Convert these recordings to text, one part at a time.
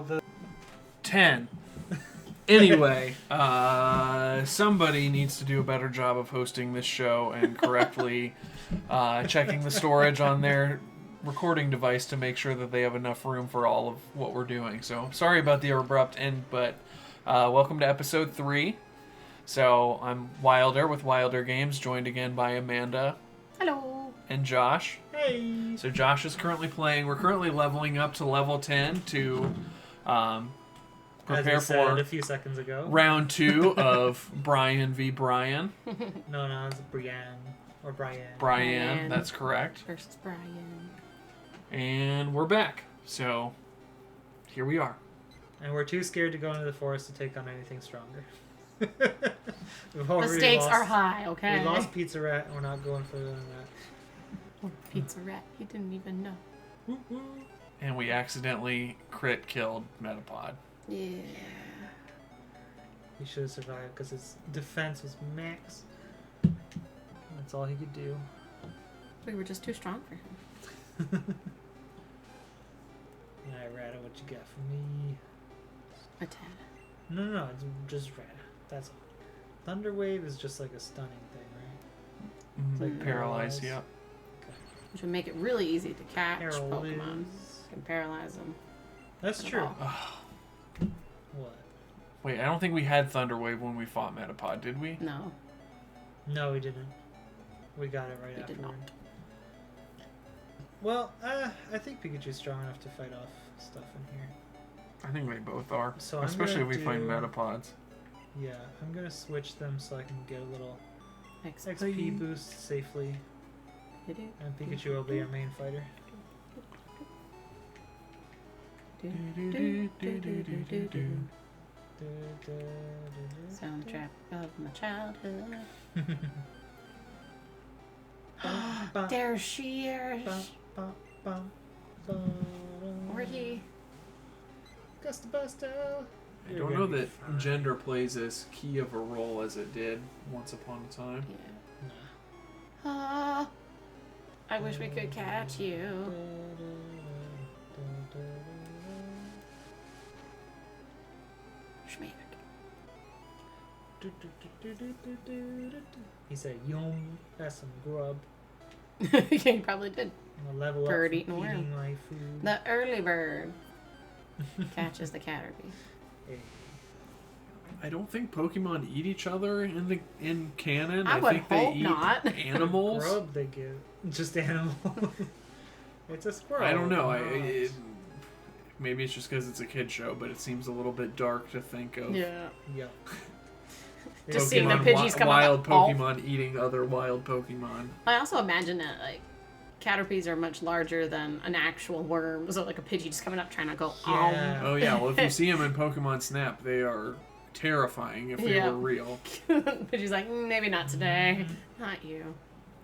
the 10. Anyway, somebody needs to do a better job of hosting this show and correctly checking the storage on their recording device to make sure that they have enough room for all of what we're doing. So, sorry about the abrupt end, but welcome to episode 3. So, I'm Wilder with Wilder Games, joined again by Amanda. Hello. And Josh. Hey. So Josh is currently playing. We're currently leveling up to level 10 to prepare As we said for a few seconds ago. round 2 of Bryan v. Bryan. No, it's Bryan or Bryan. Bryan, that's correct. Versus Bryan. And we're back. So here we are. And we're too scared to go into the forest to take on anything stronger. The stakes are high, okay? We lost Pizza Rat, and we're not going further than that. Oh, Pizza Rat, he didn't even know. And we accidentally crit killed Metapod. Yeah. He should have survived because his defense was max. That's all he could do. We were just too strong for him. Yeah, Rata, what you got for me? A 10. No, it's just Rata. That's all. Thunderwave is just like a stunning thing, right? It's like Paralyzed, yeah. Which would make it really easy to catch Pokemon. Paralyze. You can paralyze them. That's true. What? Wait, I don't think we had Thunderwave when we fought Metapod, did we? No. No, we didn't. We got it right We after. did not. Well, I think Pikachu's strong enough to fight off stuff in here. I think they both are. So especially if I'm we gonna find do- Metapods. Yeah, I'm gonna switch them so I can get a little XP. XP boost safely. And Pikachu will be our main fighter. Soundtrack of my childhood. There she is. Where he? Gusta Busto. I don't know that gender plays as key of a role as it did once upon a time. Yeah. I wish we could catch you. Schmack. He said, "Yum, that's some grub." Yeah, he probably did. I'm gonna level Bird up eating from a worm. eating my food. The early bird catches the Caterpie. Hey. I don't think Pokemon eat each other in canon. I would think they hope eat not. animals. Grub they give. Just animal. It's a squirrel. I don't know. Not. Maybe it's just because it's a kid show, but it seems a little bit dark to think of. Yeah. Yep. Just seeing the Pokemon Pidgeys come wild out the pulp. Pokemon eating other wild Pokemon. I also imagine that like Caterpies are much larger than an actual worm, so like a Pidgey just coming up trying to go. Yeah. Oh yeah, well if you see them in Pokemon Snap, they are terrifying if they Yeah. were real. Pidgey's like, maybe not today, not you.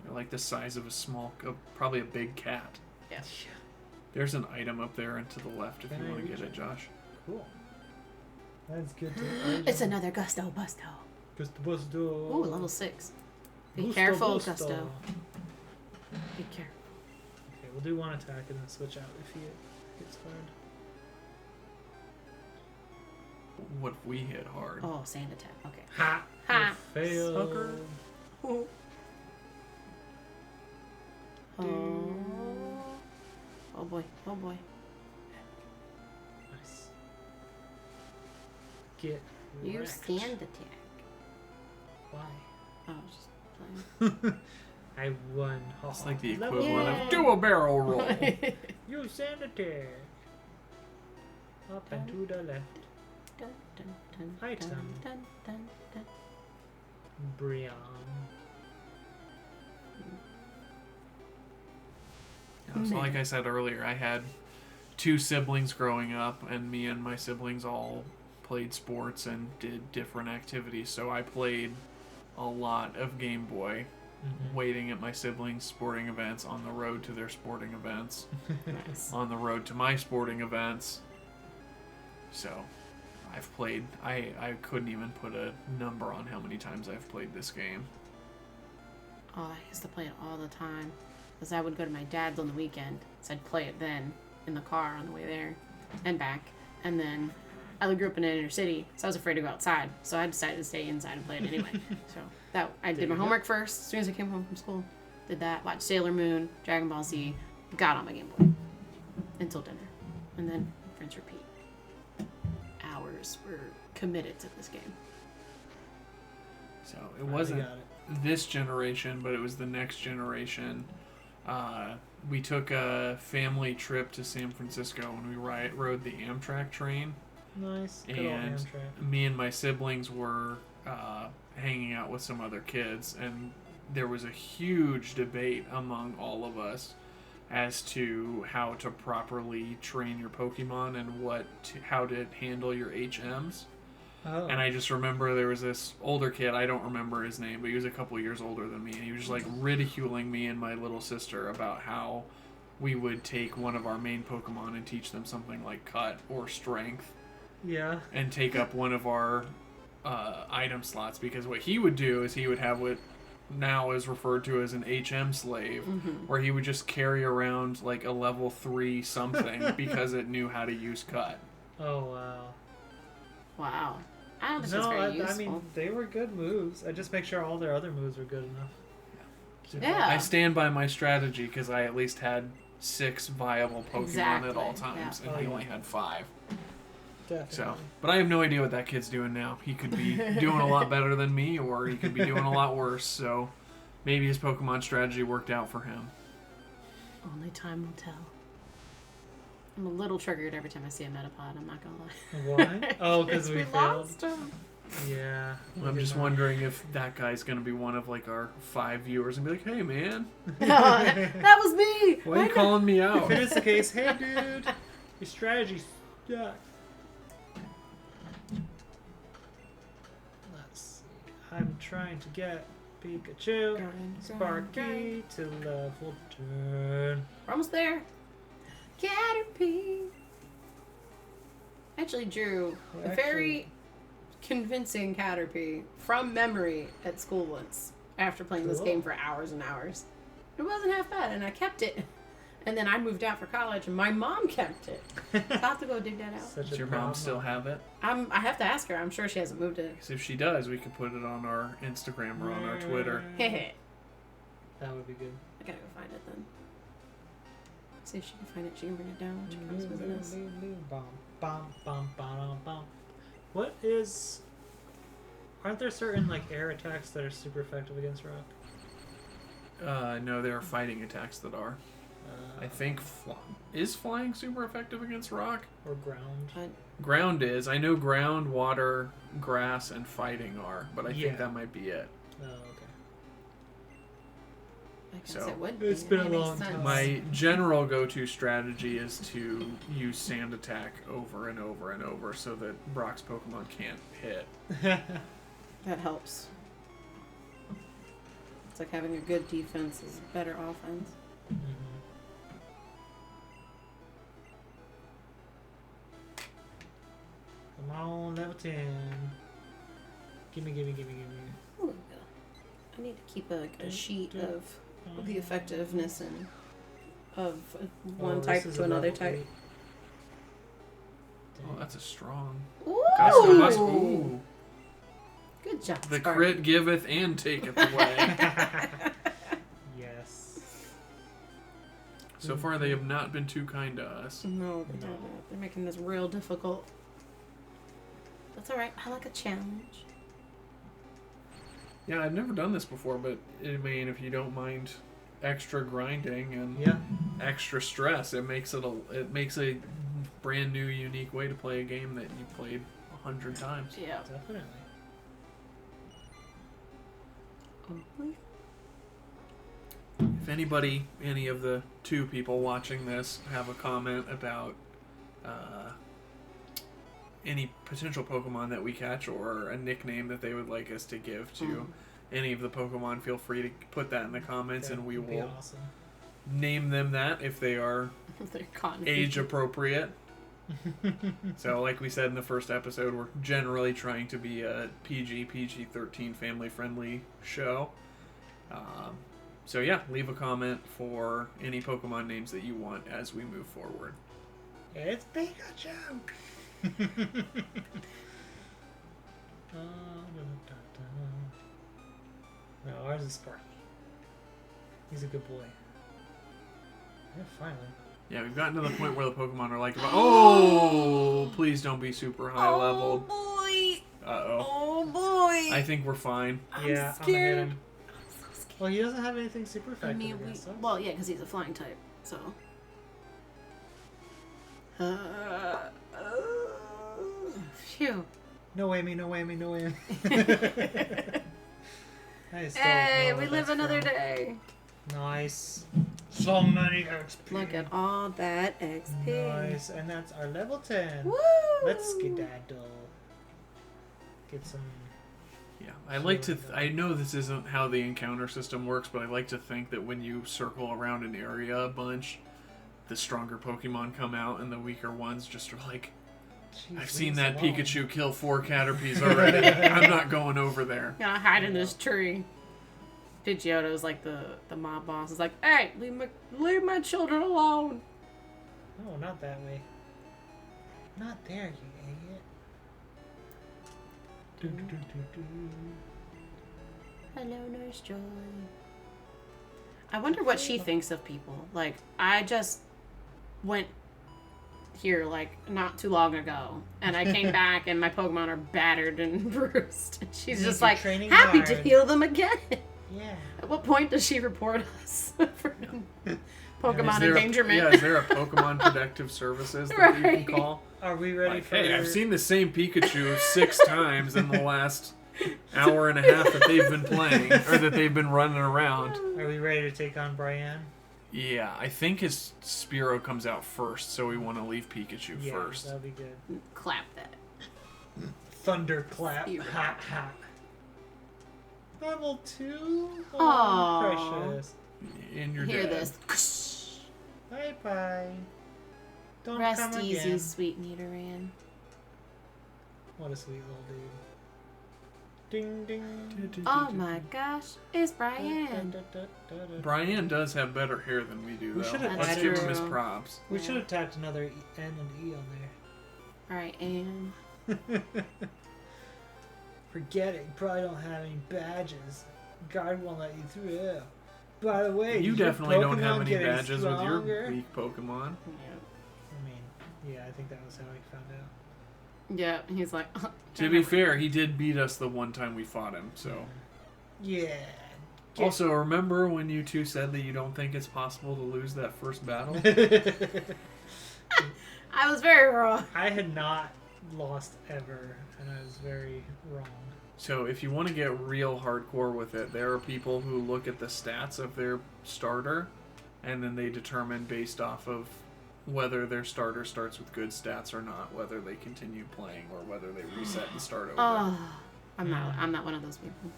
They're like the size of probably a big cat. Yeah. There's an item up there and to the left if Can you I want to reach get it, Josh. Cool. That's good to It's another Gusto Busto. Gusto Busto. Ooh, level 6. Be Gusto careful, Busto. Gusto. Be careful. Okay, we'll do one attack and then switch out if he gets hard. What if we hit hard? Oh, sand attack. Okay. Ha! Ha. You failed. Sucker. Oh. Oh boy. Oh boy. Nice. Get You wrecked. sand attack. Why? I was just playing. I won. It's like the Level equivalent Yeah. of do a barrel roll. You sand attack. Up and to the left. Dun, dun, dun, Item. dun, dun, dun, dun. Bryan. So like I said earlier, I had 2 siblings growing up, and me and my siblings all played sports and did different activities. So I played a lot of Game Boy, waiting at my siblings' sporting events, on the road to their sporting events, Nice. on the road to my sporting events. So I've played, I couldn't even put a number on how many times I've played this game. Oh, I used to play it all the time. Because I would go to my dad's on the weekend, so I'd play it then in the car on the way there and back. And then I grew up in an inner city, so I was afraid to go outside. So I decided to stay inside and play it anyway. So I did my homework first. As soon as I came home from school, did that. Watched Sailor Moon, Dragon Ball Z. Got on my Game Boy until dinner, and then rinse repeat. Hours were committed to this game. So it wasn't this generation, but it was the next generation. We took a family trip to San Francisco when we rode the Amtrak train. Nice. Good old And Amtrak. me and my siblings were hanging out with some other kids, and there was a huge debate among all of us as to how to properly train your Pokemon and how to handle your HMs. Oh. And I just remember there was this older kid, I don't remember his name, but he was a couple years older than me, and he was just like ridiculing me and my little sister about how we would take one of our main Pokemon and teach them something like Cut or Strength. Yeah. And take up one of our item slots, because what he would do is he would have what now is referred to as an HM slave, where he would just carry around like a level 3 something because it knew how to use Cut. Oh, wow. Wow. I don't think it's very useful. I mean, they were good moves. I just make sure all their other moves were good enough. Yeah. I stand by my strategy because I at least had 6 viable Pokemon Exactly. at all times, and he only had 5. Definitely. So, but I have no idea what that kid's doing now. He could be doing a lot better than me, or he could be doing a lot worse. So, maybe his Pokemon strategy worked out for him. Only time will tell. I'm a little triggered every time I see a Metapod, I'm not gonna lie. Why? Oh, because we failed. lost him. Yeah. I'm just wondering if that guy's going to be one of like our 5 viewers and be like, "Hey, man, That was me! why are you calling me out?" If it is the case, hey, dude, your strategy sucks. Let's see. I'm trying to get Pikachu, Sparky to level 10. We're almost there. Caterpie. I actually drew a very convincing Caterpie from memory at school once after playing this game for hours and hours. It wasn't half bad, and I kept it. And then I moved out for college, and my mom kept it. So I'll have to go dig that out. Does your mom still have it? I have to ask her. I'm sure she hasn't moved it. Because if she does, we could put it on our Instagram or on our Twitter. Hehe. That would be good. I gotta go find it then. See if she can find it. She can bring it down when she comes visit us. What is... Aren't there certain like air attacks that are super effective against rock? No, there are fighting attacks that are. I think is flying super effective against rock? Or ground? Ground is. I know ground, water, grass, and fighting are, but I think that might be it. Oh, okay. I guess So, it would be. it's been That a makes long sense. time. My general go-to strategy is to use sand attack over and over and over so that Brock's Pokemon can't hit. That helps. It's like having a good defense is better offense. Come on, level 10. Gimme. Ooh, I need to keep a sheet of the effectiveness and of one type to another type. Oh, that's a strong. Ooh! Ooh. Good job, The Sparky. crit giveth and taketh away. Yes. So far, they have not been too kind to us. No, they haven't. They're making this real difficult. That's alright. I like a challenge. Yeah, I've never done this before, but I mean, if you don't mind extra grinding and extra stress, it makes a brand new, unique way to play a game that you played 100 times. Yeah. Definitely. If any of the 2 people watching this, have a comment about any potential Pokemon that we catch or a nickname that they would like us to give to any of the Pokemon, feel free to put that in the comments, and we will name them that if they are age appropriate. So, like we said in the first episode, we're generally trying to be a PG-13 family-friendly show. So yeah, leave a comment for any Pokemon names that you want as we move forward. It's Pikachu! No, ours is Sparky. He's a good boy. Yeah, finally. Yeah, we've gotten to the point where the Pokemon are like, oh, please don't be super high leveled. boy! Uh-oh. Oh boy! I think we're fine. Yeah, I'm gonna hit him. Well, he doesn't have anything super effective against us. Well, yeah, because he's a flying type, so. Phew. No whammy, no whammy, no whammy. I still Hey, don't know we where live that's another from. day. Nice. So many XP. Look at all that XP. Nice, and that's our level 10. Woo! Let's skedaddle. Get some. Yeah, I like to. I know this isn't how the encounter system works, but I like to think that when you circle around an area a bunch, the stronger Pokemon come out, and the weaker ones just are like, Jeez, I've seen leave that us alone. Pikachu kill 4 Caterpies already. I'm not going over there. Gotta hide in this tree. Pidgeotto's like the mob boss. Is like, hey, leave my children alone. No, not that way. Not there, you idiot. Hello, Nurse Joy. I wonder what she thinks of people. Like, I just went here, like, not too long ago. And I came back and my Pokemon are battered and bruised. And she's Means just you're like, training happy to hard. heal them again. Yeah. At what point does she report us for Pokemon Is there endangerment? is there a Pokemon Protective Services that you Right. can call? Are we ready Like, for? hey, I've seen the same Pikachu 6 times in the last hour and a half that they've been playing, or that they've been running around. Are we ready to take on Bryan? Yeah, I think his Spearow comes out first, so we want to leave Pikachu Yeah, first. that'll be good. Clap that. Thunderclap. Spearow. Ha ha. Level 2? Oh, Aw. precious. And you're Hear dead. this. Bye bye. Don't Rest come easy, again. sweet Nidoran. What a sweet little dude. Ding ding. Oh my gosh, it's Bryan. Bryan does have better hair than we do, We though. should've Let's That's give him his true. props. We should have tapped another N and E on Alright, and there. Forget it. You probably don't have any badges. Guard won't let you through. By the way, You did your definitely don't have Pokemon any getting badges with your stronger? weak Pokemon. I mean, yeah, I think that was how he found out. yeah, he's like. To be fair, he did beat us the one time we fought him, so. Yeah. Also, remember when you two said that you don't think it's possible to lose that first battle? I was very wrong. I had not lost ever, and I was very wrong. So if you want to get real hardcore with it, there are people who look at the stats of their starter, and then they determine based off of whether their starter starts with good stats or not, whether they continue playing or whether they reset and start over. Oh, I'm not one of those people.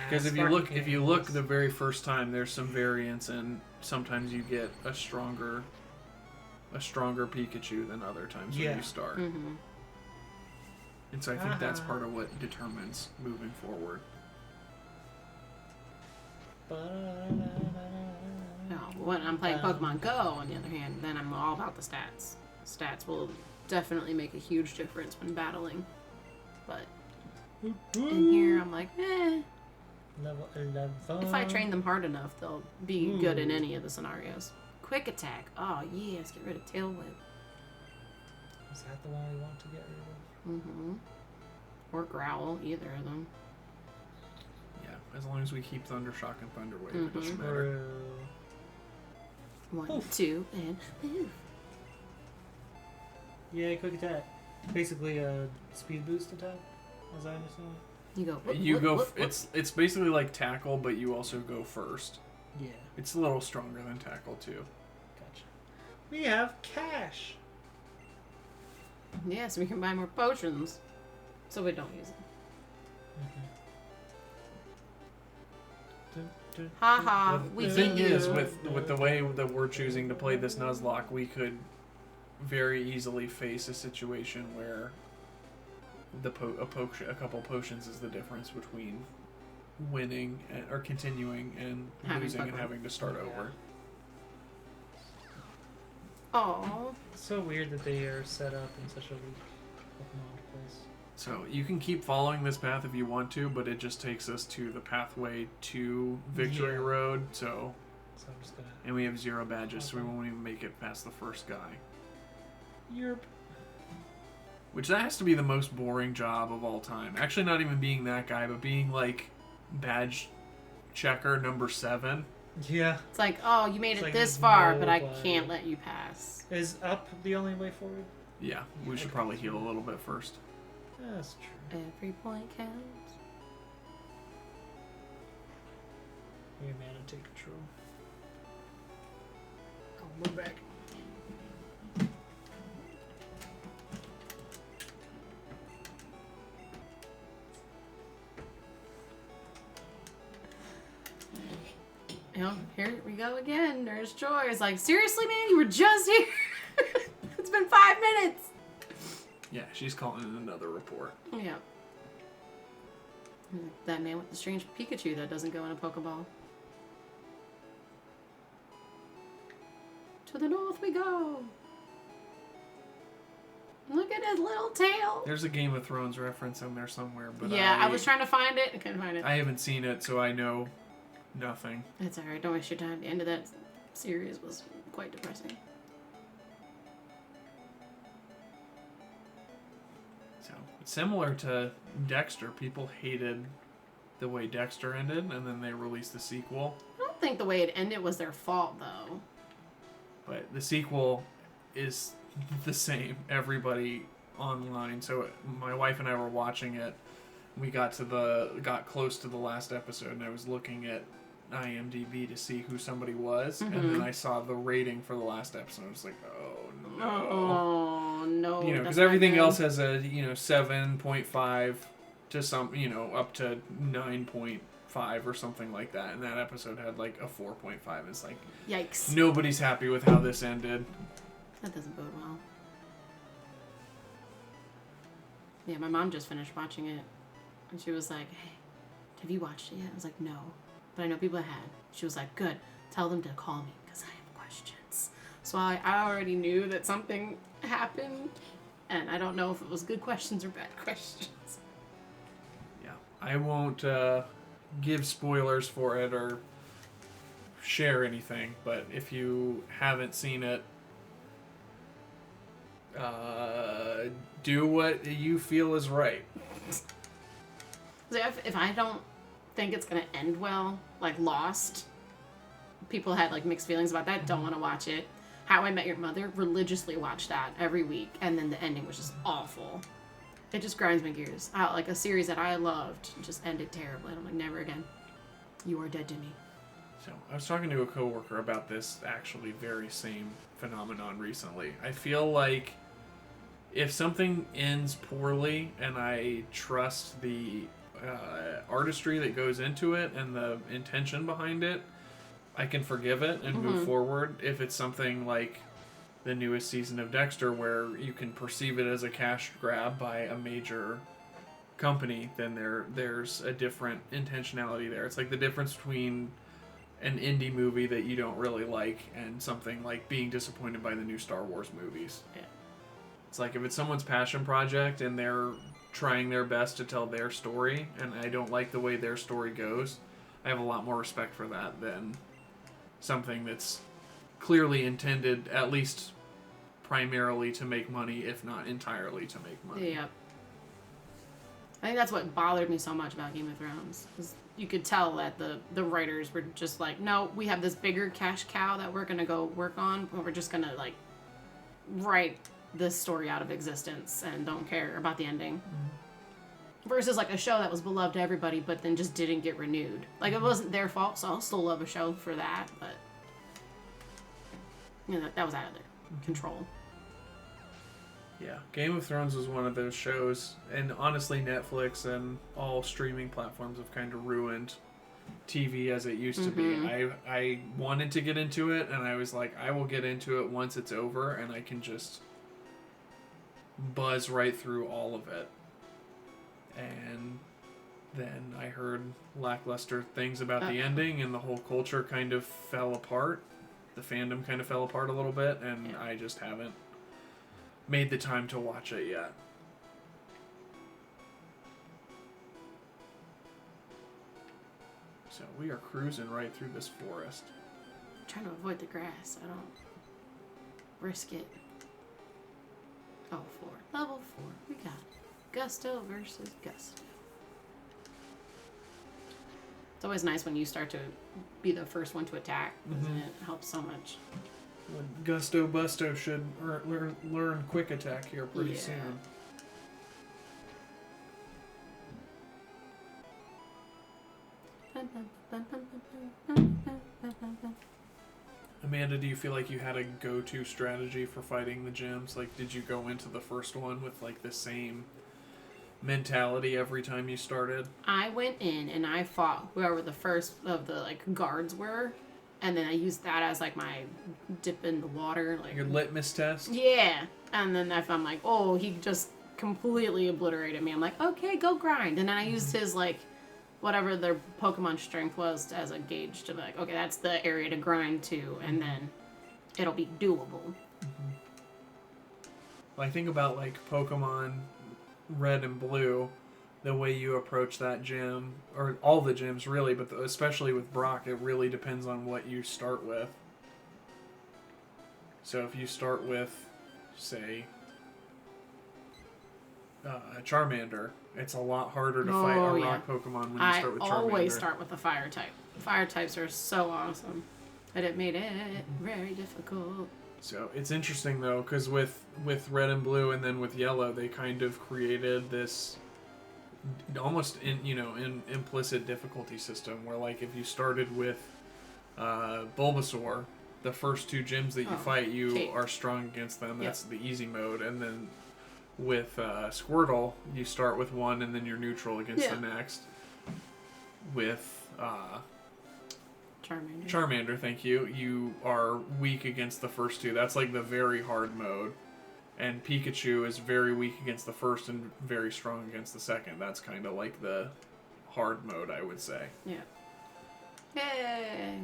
Because if Sparky you look games. the very first time, there's some variance, and sometimes you get a stronger Pikachu than other times when Yeah. you start. Mm-hmm. And so I think that's part of what determines moving forward. No, when I'm playing Pokemon Go, on the other hand, then I'm all about the stats. Stats will definitely make a huge difference when battling. But in here, I'm like, eh. Level 11. If I train them hard enough, they'll be good in any of the scenarios. Quick attack. Oh, yes. Get rid of Tail Whip. Is that the one we want to get rid of? Mm-hmm. Or Growl. Either of them. Yeah, as long as we keep Thundershock and Thunder Wave, it Mm-hmm. doesn't matter. True. 1, Oof. 2, and poof. Yeah, quick attack. Basically a speed boost attack, as I understand You go. Whoop, You whoop, go. whoop, whoop. It's basically like Tackle, but you also go first. it. Yeah, It's a little stronger than Tackle too. gotcha. We have cash. Yeah, so we can buy more potions. So we don't use them. Ha ha. We The beat thing you. is, with the way that we're choosing to play this Nuzlocke, we could very easily face a situation where a couple potions is the difference between winning or continuing and Having losing and Pokemon. having to start over. Oh. It's so weird that they are set up in such a weak Pokemon place. So you can keep following this path if you want to, but it just takes us to the pathway to Victory Yeah. Road. So I'm just gonna. and we have 0 badges, so we Okay. won't even make it past the first guy. Yerp. Which that has to be the most boring job of all time. Actually, not even being that guy, but being like badge checker number 7. Yeah. It's like, oh, you made It's it like this there's far, but I nobody. can't let you pass. Is up the only way forward? Yeah, we should Okay. probably heal a little bit first. That's true. Every point counts. Your mana take control. Oh, we're back. You know, here we go again. There's Joy. It's like, seriously, man, you were just here. It's been 5 minutes. Yeah, she's calling in another report. Yeah. That man with the strange Pikachu that doesn't go in a Pokeball. To the north we go. Look at his little tail. There's a Game of Thrones reference in there somewhere, but Yeah, I was trying to find it. I couldn't find it. I haven't seen it, so I know nothing. It's alright. Don't waste your time. The end of that series was quite depressing. So similar to Dexter, people hated the way Dexter ended, and then they released the sequel. I don't think the way it ended was their fault, though. But the sequel is the same. Everybody online. So my wife and I were watching it. We got close to the last episode, and I was looking at IMDb to see who somebody was, and then I saw the rating for the last episode. I was like, oh no. Oh, no. You know, because that's not everything good. else has a 7.5 to some up to 9.5 or something like that, and that episode had like a 4.5. It's like Yikes. nobody's happy with how this ended. That doesn't bode well. Yeah, my mom just finished watching it, and she was like, hey, have you watched it yet? I was like, no, but I know people had. She was like, good, tell them to call me, because I have questions. So I already knew that something happened, and I don't know if it was good questions or bad questions. Yeah, I won't give spoilers for it or share anything, but if you haven't seen it, do what you feel is right. So if I don't think it's going to end well, like Lost, people had like mixed feelings about that, don't want to watch it. How I Met Your Mother, religiously watch that every week, and then the ending was just awful. It just grinds my gears. Like a series that I loved just ended terribly. I'm like, never again. You are dead to me. So I was talking to a coworker about this actually very same phenomenon recently. I feel like if something ends poorly and I trust the artistry that goes into it and the intention behind it, I can forgive it and move forward. If it's something like the newest season of Dexter where you can perceive it as a cash grab by a major company, then there's a different intentionality there. It's like the difference between an indie movie that you don't really like and something like being disappointed by the new Star Wars movies. Yeah. It's like if it's someone's passion project and they're trying their best to tell their story and I don't like the way their story goes, I have a lot more respect for that than something that's clearly intended at least primarily to make money, if not entirely to make money. Yeah. I think that's what bothered me so much about Game of Thrones. Is you could tell that the writers were just like, no, we have this bigger cash cow that we're going to go work on, and we're just going to like write this story out of existence and don't care about the ending. Versus like a show that was beloved to everybody but then just didn't get renewed. Like it wasn't their fault, so I'll still love a show for that, but you know, that was out of their control. Yeah, Game of Thrones was one of those shows, and honestly Netflix and all streaming platforms have kind of ruined TV as it used to be. I wanted to get into it, and I was like, I will get into it once it's over, and I can just buzz right through all of it. And then I heard lackluster things about the ending, and the whole culture kind of fell apart. the fandom kind of fell apart a little bit, and Yeah. I just haven't made the time to watch it yet. So we are cruising right through this forest. I'm trying to avoid the grass. I don't risk it. Oh, 4. Level 4. We got Gusto versus Gusto. It's always nice when you start to be the first one to attack, doesn't it? It helps so much. Gusto Busto should learn quick attack here pretty Yeah. soon. Amanda, do you feel like you had a go-to strategy for fighting the gyms? Like, did you go into the first one with like the same mentality every time you started? I went in and I fought whoever the first of the like guards were, and then I used that as like my dip in the water, like Your litmus test? yeah. And then if I'm like, oh, he just completely obliterated me, I'm like, okay, go grind. And then I used his like whatever their Pokemon strength was as a gauge to be like, okay, that's the area to grind to, and then it'll be doable. Like, think about like Pokemon Red and Blue, the way you approach that gym, or all the gyms really, but especially with Brock, it really depends on what you start with. So if you start with, say, Charmander, it's a lot harder to fight a rock Pokemon when you I start with Charmander. always start with the fire type. Fire types are so awesome. And it made it very difficult. So it's interesting though, because with Red and Blue and then with Yellow, they kind of created this almost implicit difficulty system where, like, if you started with Bulbasaur, the first 2 gyms that you fight, you are strong against them. That's the easy mode, and then with Squirtle, you start with 1 and then you're neutral against the next. With Charmander, thank you. You are weak against the first 2. That's like the very hard mode. And Pikachu is very weak against the first and very strong against the second. That's kind of like the hard mode, I would say. Yeah. Yay!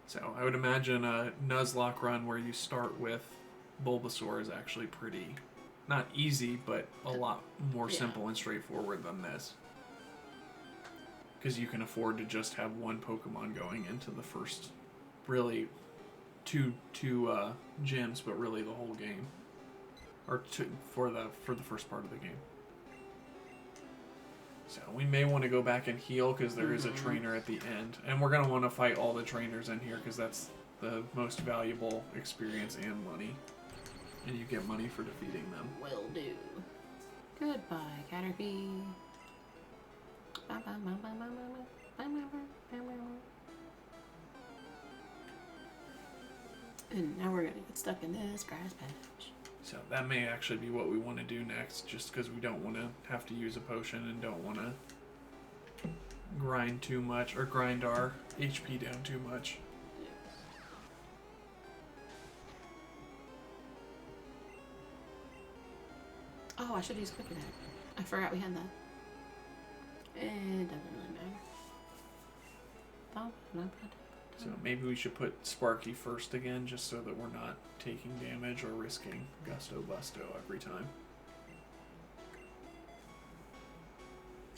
So I would imagine a Nuzlocke run where you start with Bulbasaur is actually pretty, not easy, but a lot more simple and straightforward than this. Because you can afford to just have 1 Pokemon going into the first, really, two gyms, but really the whole game, or for the first part of the game. So we may want to go back and heal because there is a trainer at the end, and we're gonna want to fight all the trainers in here because that's the most valuable experience and money, and you get money for defeating them. Will do. Goodbye, Caterpie. Bye bye bye bye bye bye bye bye bye. And now we're gonna get stuck in this grass patch. So that may actually be what we want to do next, just because we don't want to have to use a potion and don't want to grind too much, or grind our HP down too much. Oh, I should use quick attack. I forgot we had that. It doesn't really matter. So maybe we should put Sparky first again, just so that we're not taking damage or risking Gusto Busto every time.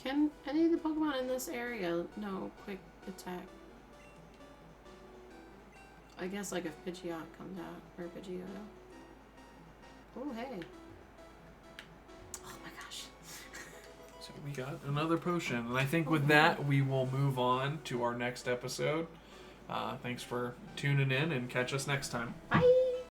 Can any of the Pokemon in this area know quick attack? I guess like if Pidgeot comes out, or Pidgeotto. Oh, hey. Oh my gosh. So we got another potion, and I think with that we will move on to our next episode. Thanks for tuning in, and catch us next time. Bye!